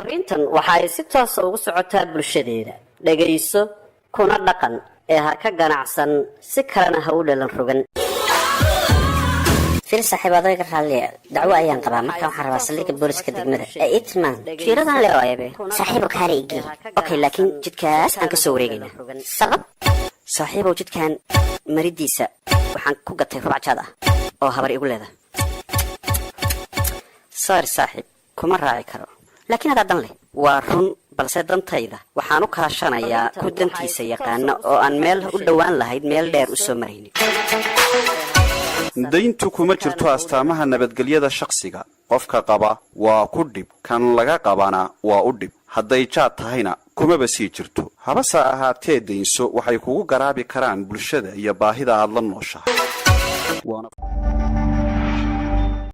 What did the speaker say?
Farriintan waxay si toos ah ugu socotaa bulshadeeda. Dhageyso kuna dhaqan ee ha ka ganacsan si kalena ha u dhalan rogan. في الصحيبة قال دعوة أيام طبعا ما كان حرب أصليك البوليس كدقمة إتمان في رضا لا يبي صاحبك هاريجي أوكي لكن جد كاس أنك سوريجنا سبب صاحبه جد كان مريديسة وحن كوجت ربع هذا أو هبر يقول هذا صار صاحب كمر راعي كرو لكن هذا دم لي ورن بلس دم تايدا وحنوك هالشنا يا كودن تيسي يقان أو أن ميل ودوان لهيد ميل دير وسمريني dayntu kuma jirto astaamaha nabadgelyada shakhsiga qofka qaba waa ku dhib kan laga qabana waa u dhib haday jaad tahayna kuma basii jirto habasa ahaatee daynso waxay kugu garaabi karaan bulshada iyo baahida aad la nooshahay